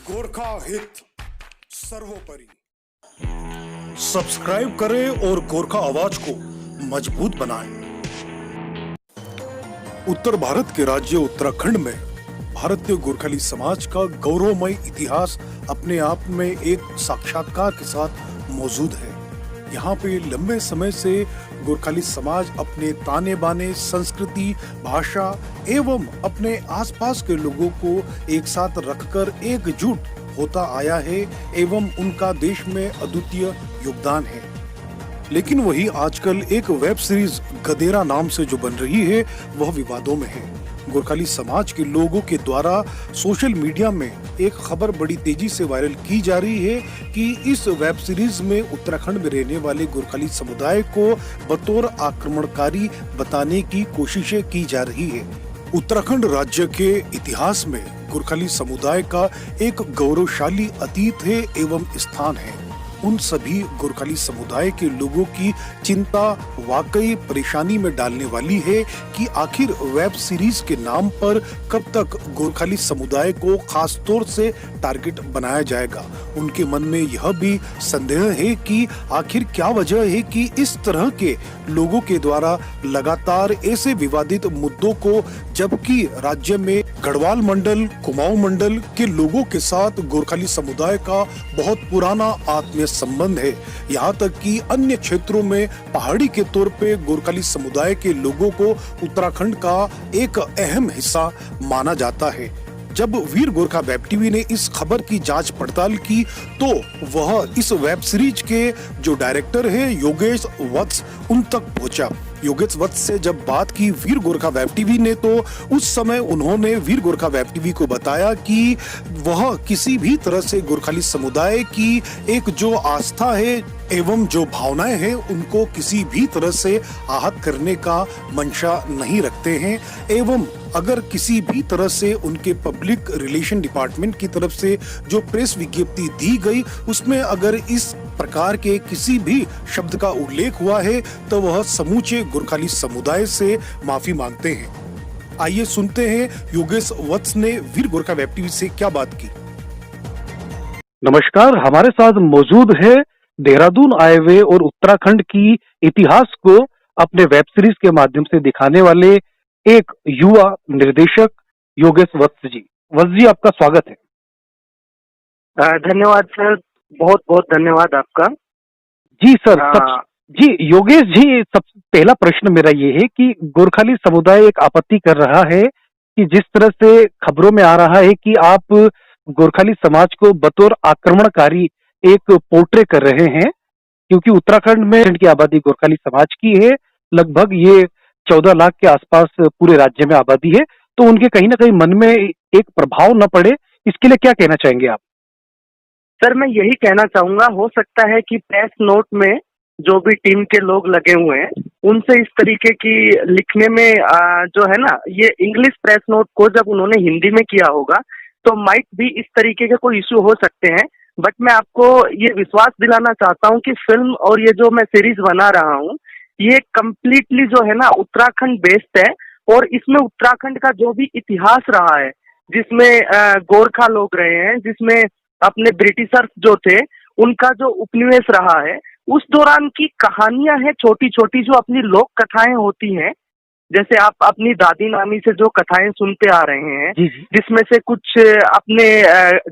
गोरखा हित सर्वोपरि। सब्सक्राइब करें और गोरखा आवाज को मजबूत बनाएं। उत्तर भारत के राज्य उत्तराखंड में भारतीय गोरखाली समाज का गौरवमय इतिहास अपने आप में एक साक्षात्कार के साथ मौजूद है। यहाँ पे लंबे समय से गोरखाली समाज अपने ताने बाने, संस्कृति, भाषा एवं अपने आसपास के लोगों को एक साथ रखकर एकजुट होता आया है एवं उनका देश में अद्वितीय योगदान है। लेकिन वही आजकल एक वेब सीरीज गदेरा नाम से जो बन रही है वह विवादों में है। गोरखाली समाज के लोगों के द्वारा सोशल मीडिया में एक खबर बड़ी तेजी से वायरल की जा रही है कि इस वेब सीरीज में उत्तराखंड में रहने वाले गोरखाली समुदाय को बतौर आक्रमणकारी बताने की कोशिशें की जा रही है। उत्तराखंड राज्य के इतिहास में गोरखाली समुदाय का एक गौरवशाली अतीत है एवं स्थान है। उन सभी गोरखाली समुदाय के लोगों की चिंता वाकई परेशानी में डालने वाली है कि आखिर वेब सीरीज के नाम पर कब तक गोरखाली समुदाय को खास तौर से टारगेट बनाया जाएगा। उनके मन में यह भी संदेह है कि आखिर क्या वजह है कि इस तरह के लोगों के द्वारा लगातार ऐसे विवादित मुद्दों को, जबकि राज्य में गढ़वाल मंडल, कुमाऊं मंडल के लोगों के साथ गोरखाली समुदाय का बहुत पुराना आत्मीय संबंध है। यहाँ तक कि अन्य क्षेत्रों में पहाड़ी के तौर पे गोरखाली समुदाय के लोगों को उत्तराखंड का एक अहम हिस्सा माना जाता है। जब वीर गोरखा वेब टीवी ने इस खबर की जांच पड़ताल की तो वह इस वेब सीरीज के जो डायरेक्टर है योगेश वत्स, उन तक पहुंचा। योगेश वत्स से जब बात की वीर गोरखा वेब टीवी ने तो उस समय उन्होंने वीर गोरखा वेब टीवी को बताया कि वह किसी भी तरह से गोरखाली समुदाय की एक जो आस्था है एवं जो भावनाएं हैं उनको किसी भी तरह से आहत करने का मंशा नहीं रखते हैं एवं अगर किसी भी तरह से उनके पब्लिक रिलेशन डिपार्टमेंट की तरफ से जो प्रेस विज्ञप्ति दी गई उसमें अगर इस प्रकार के किसी भी शब्द का उल्लेख हुआ है तो वह समूचे गोरखाली समुदाय से माफी मांगते हैं। आइए सुनते हैं योगेश वत्स ने वीर गोरखा वेब टीवी से क्या बात की। नमस्कार, हमारे साथ मौजूद है देहरादून आए हुए और उत्तराखंड की इतिहास को अपने वेब सीरीज के माध्यम से दिखाने वाले एक युवा निर्देशक योगेश वत्स जी। वत्स जी, आपका स्वागत है। धन्यवाद सर, बहुत बहुत धन्यवाद आपका। जी सर, जी योगेश जी, सबसे पहला प्रश्न मेरा ये है कि गोरखाली समुदाय एक आपत्ति कर रहा है कि जिस तरह से खबरों में आ रहा है कि आप गोरखाली समाज को बतौर आक्रमणकारी एक पोर्ट्रे कर रहे हैं, क्योंकि उत्तराखंड में की आबादी गोरखाली समाज की है, लगभग ये 14 लाख के आसपास पूरे राज्य में आबादी है, तो उनके कहीं ना कहीं मन में एक प्रभाव न पड़े, इसके लिए क्या कहना चाहेंगे आप? सर, मैं यही कहना चाहूंगा, हो सकता है कि प्रेस नोट में जो भी टीम के लोग लगे हुए हैं उनसे इस तरीके की लिखने में जो है ना, ये इंग्लिश प्रेस नोट को जब उन्होंने हिंदी में किया होगा तो माइट भी इस तरीके के कोई इश्यू हो सकते हैं। बट मैं आपको ये विश्वास दिलाना चाहता हूँ कि फिल्म और ये जो मैं सीरीज बना रहा हूँ ये कम्प्लीटली जो है ना उत्तराखंड बेस्ड है और इसमें उत्तराखंड का जो भी इतिहास रहा है, जिसमें गोरखा लोग रहे हैं, जिसमें अपने ब्रिटिशर्स जो थे उनका जो उपनिवेश रहा है, उस दौरान की कहानियां हैं छोटी छोटी, जो अपनी लोक कथाएं होती हैं। जैसे आप अपनी दादी नानी से जो कथाएं सुनते आ रहे हैं, जिसमें से कुछ अपने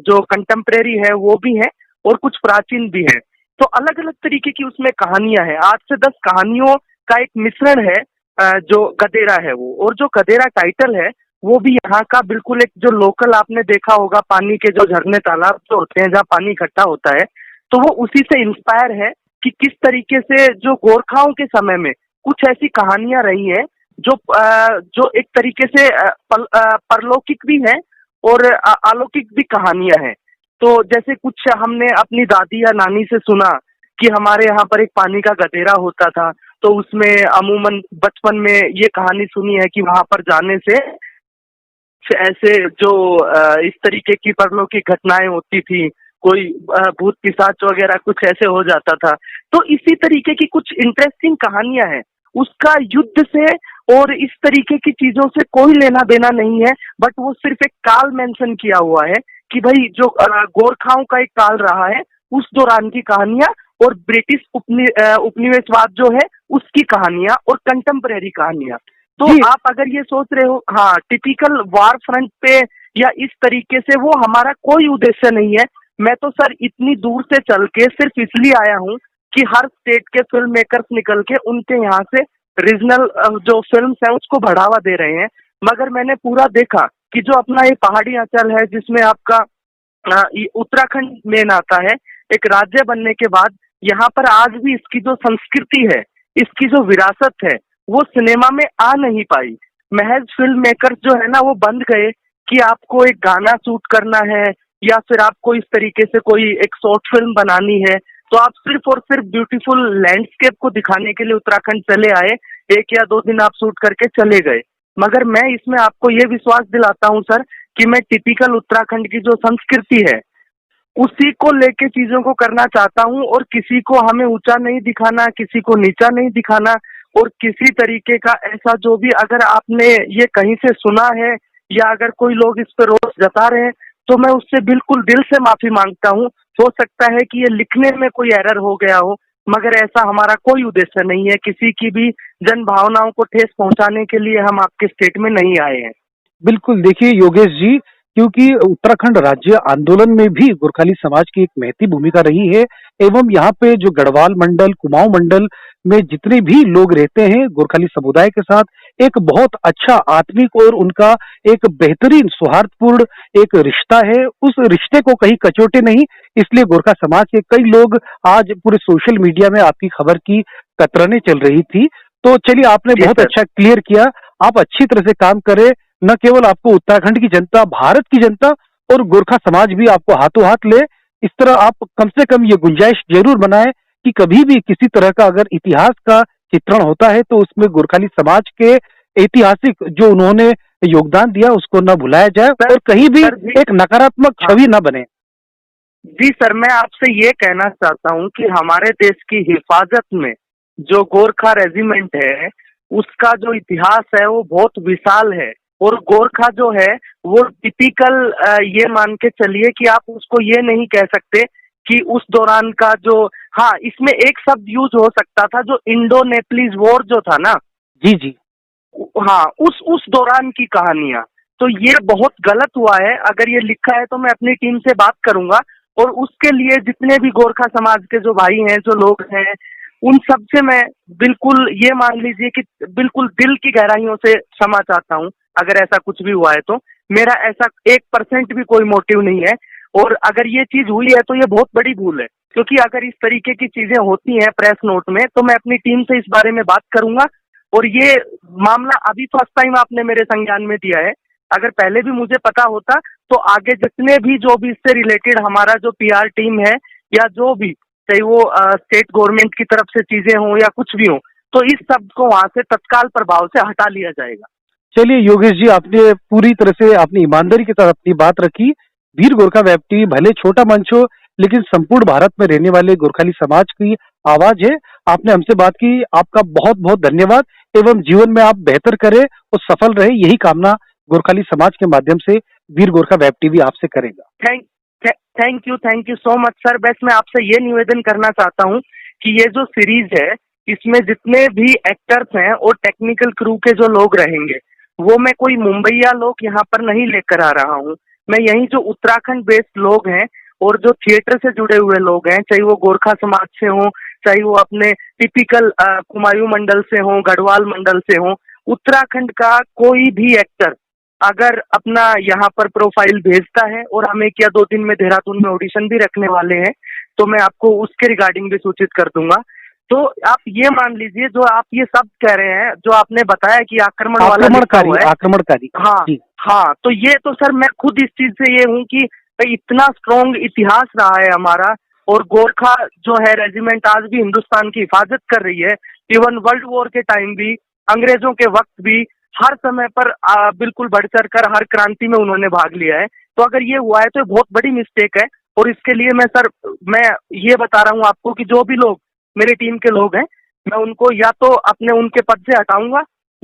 जो कंटेम्परेरी है वो भी है और कुछ प्राचीन भी है। तो अलग अलग तरीके की उसमें कहानियां हैं। 8 से 10 कहानियों का एक मिश्रण है जो गदेरा है वो, और जो गदेरा टाइटल है वो भी यहाँ का बिल्कुल एक जो लोकल, आपने देखा होगा पानी के जो झरने तालाब जो होते हैं जहाँ पानी इकट्ठा होता है, तो वो उसी से इंस्पायर है कि किस तरीके से जो गोरखाओं के समय में कुछ ऐसी कहानियां रही हैं जो एक तरीके से परलौकिक भी है और अलौकिक भी कहानियां हैं। तो जैसे कुछ हमने अपनी दादी या नानी से सुना कि हमारे यहाँ पर एक पानी का गदेरा होता था, तो उसमें अमूमन बचपन में ये कहानी सुनी है कि वहां पर जाने से ऐसे जो इस तरीके की परलौकिक घटनाएं होती थी, कोई भूत पिशाच वगैरह कुछ ऐसे हो जाता था। तो इसी तरीके की कुछ इंटरेस्टिंग कहानियां हैं। उसका युद्ध से और इस तरीके की चीजों से कोई लेना देना नहीं है, बट वो सिर्फ एक काल मेंशन किया हुआ है कि भाई जो गोरखाओं का एक काल रहा है उस दौरान की कहानियां और ब्रिटिश उपनिवेशवाद जो है उसकी कहानियां और कंटेम्परेरी कहानियां। तो जी। आप अगर ये सोच रहे हो, हाँ, टिपिकल वार फ्रंट पे या इस तरीके से, वो हमारा कोई उद्देश्य नहीं है। मैं तो सर इतनी दूर से चल के सिर्फ इसलिए आया हूँ कि हर स्टेट के फिल्म मेकर्स निकल के उनके यहाँ से रीजनल जो फिल्म्स हैं उसको बढ़ावा दे रहे हैं। मगर मैंने पूरा देखा कि जो अपना ये पहाड़ी अंचल है जिसमें आपका ये उत्तराखंड मेन आता है, एक राज्य बनने के बाद यहाँ पर आज भी इसकी जो संस्कृति है, इसकी जो विरासत है, वो सिनेमा में आ नहीं पाई। महज फिल्म मेकर्स जो है ना वो बंद गए कि आपको एक गाना शूट करना है या फिर आपको इस तरीके से कोई एक शॉर्ट फिल्म बनानी है, तो आप सिर्फ और सिर्फ ब्यूटीफुल लैंडस्केप को दिखाने के लिए उत्तराखंड चले आए, 1 या 2 दिन आप शूट करके चले गए। मगर मैं इसमें आपको ये विश्वास दिलाता हूँ सर कि मैं टिपिकल उत्तराखंड की जो संस्कृति है उसी को लेके चीजों को करना चाहता हूँ, और किसी को हमें ऊंचा नहीं दिखाना, किसी को नीचा नहीं दिखाना, और किसी तरीके का ऐसा जो भी अगर आपने ये कहीं से सुना है या अगर कोई लोग इस पर रोष जता रहे हैं तो मैं उससे बिल्कुल दिल से माफी मांगता हूँ। हो सकता है कि ये लिखने में कोई एरर हो गया हो, मगर ऐसा हमारा कोई उद्देश्य नहीं है। किसी की भी जन भावनाओं को ठेस पहुंचाने के लिए हम आपके स्टेट में नहीं आए हैं। बिल्कुल, देखिए योगेश जी, क्योंकि उत्तराखंड राज्य आंदोलन में भी गोरखाली समाज की एक महती भूमिका रही है, एवं यहाँ पे जो गढ़वाल मंडल, कुमाऊं मंडल में जितने भी लोग रहते हैं गोरखाली समुदाय के साथ एक बहुत अच्छा आत्मिक और उनका एक बेहतरीन सौहार्दपूर्ण एक रिश्ता है। उस रिश्ते को कहीं कचोटे नहीं, इसलिए गोरखा समाज के कई लोग आज पूरे सोशल मीडिया में आपकी खबर की कतरने चल रही थी। तो चलिए, आपने बहुत अच्छा क्लियर किया। आप अच्छी तरह से काम करें, न केवल आपको उत्तराखंड की जनता, भारत की जनता और गोरखा समाज भी आपको हाथों हाथ ले। इस तरह आप कम से कम ये गुंजाइश जरूर बनाएं कि कभी भी किसी तरह का अगर इतिहास का चित्रण होता है तो उसमें गोरखाली समाज के ऐतिहासिक जो उन्होंने योगदान दिया उसको न भुलाया जाए और कहीं भी एक नकारात्मक छवि न बने। जी सर, मैं आपसे ये कहना चाहता हूँ कि हमारे देश की हिफाजत में जो गोरखा रेजिमेंट है उसका जो इतिहास है वो बहुत विशाल है, और गोरखा जो है वो टिपिकल ये मान के चलिए कि आप उसको ये नहीं कह सकते कि उस दौरान का जो, हाँ, इसमें एक शब्द यूज हो सकता था जो इंडो नेपलीज वॉर जो था ना, जी जी, हाँ, उस दौरान की कहानियां, तो ये बहुत गलत हुआ है। अगर ये लिखा है तो मैं अपनी टीम से बात करूंगा, और उसके लिए जितने भी गोरखा समाज के जो भाई हैं, जो लोग हैं, उन सब से मैं बिल्कुल ये मान लीजिए कि बिल्कुल दिल की गहराइयों से क्षमा चाहता हूँ अगर ऐसा कुछ भी हुआ है। तो मेरा ऐसा 1% भी कोई मोटिव नहीं है, और अगर ये चीज हुई है तो ये बहुत बड़ी भूल है, क्योंकि अगर इस तरीके की चीजें होती हैं प्रेस नोट में तो मैं अपनी टीम से इस बारे में बात करूंगा। और ये मामला अभी फर्स्ट टाइम आपने मेरे संज्ञान में दिया है, अगर पहले भी मुझे पता होता तो आगे जितने भी जो भी इससे रिलेटेड हमारा जो पीआर टीम है या जो भी, चाहे वो स्टेट गवर्नमेंट की तरफ से चीजें हों या कुछ भी हो, तो इस शब्द को वहां से तत्काल प्रभाव से हटा लिया जाएगा। चलिए योगेश जी, आपने पूरी तरह से अपनी ईमानदारी के साथ अपनी बात रखी। वीर गोरखा वेब टीवी भले छोटा मंच हो लेकिन संपूर्ण भारत में रहने वाले गोरखाली समाज की आवाज है। आपने हमसे बात की, आपका बहुत बहुत धन्यवाद, एवं जीवन में आप बेहतर करें और सफल रहे, यही कामना गोरखाली समाज के माध्यम से वीर गोरखा वेब टीवी आपसे करेगा। Thank you so much sir. बस मैं आपसे ये निवेदन करना चाहता हूँ कि ये जो सीरीज है इसमें जितने भी एक्टर्स हैं और टेक्निकल क्रू के जो लोग रहेंगे वो मैं कोई मुंबईया लोग यहाँ पर नहीं लेकर आ रहा हूँ। मैं यही जो उत्तराखंड बेस्ड लोग हैं और जो थिएटर से जुड़े हुए लोग हैं, चाहे वो गोरखा समाज से हो, चाहे वो अपने टिपिकल कुमायूं मंडल से हो, गढ़वाल मंडल से हो, उत्तराखंड का कोई भी एक्टर अगर अपना यहाँ पर प्रोफाइल भेजता है, और हम 1 या 2 दिन में देहरादून में ऑडिशन भी रखने वाले हैं, तो मैं आपको उसके रिगार्डिंग भी सूचित कर दूंगा। तो आप ये मान लीजिए जो आप ये सब कह रहे हैं, जो आपने बताया कि आक्रमणकारी, हाँ, तो ये तो सर मैं खुद इस चीज से ये हूँ कि इतना स्ट्रॉन्ग इतिहास रहा है हमारा, और गोरखा जो है रेजिमेंट आज भी हिंदुस्तान की हिफाजत कर रही है। इवन वर्ल्ड वॉर के टाइम भी, अंग्रेजों के वक्त भी, हर समय पर बिल्कुल बढ़ चढ़ कर हर क्रांति में उन्होंने भाग लिया है। तो अगर ये हुआ है तो ये बहुत बड़ी मिस्टेक है, और इसके लिए मैं ये बता रहा हूँ आपको कि जो भी लोग मेरी टीम के लोग हैं, मैं उनको या तो अपने उनके पद से हटाऊंगा,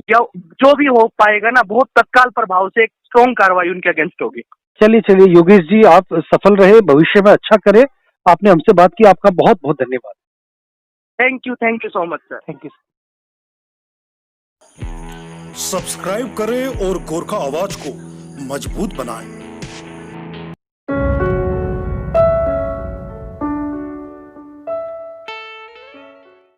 या जो भी हो पाएगा ना बहुत तत्काल प्रभाव से एक स्ट्रॉन्ग कार्रवाई उनके अगेंस्ट होगी। चलिए योगेश जी, आप सफल रहे, भविष्य में अच्छा करें। आपने हमसे बात की, आपका बहुत बहुत धन्यवाद। Thank you so much sir. Thank you. Subscribe करें और गोरखा आवाज को मजबूत बनाएं।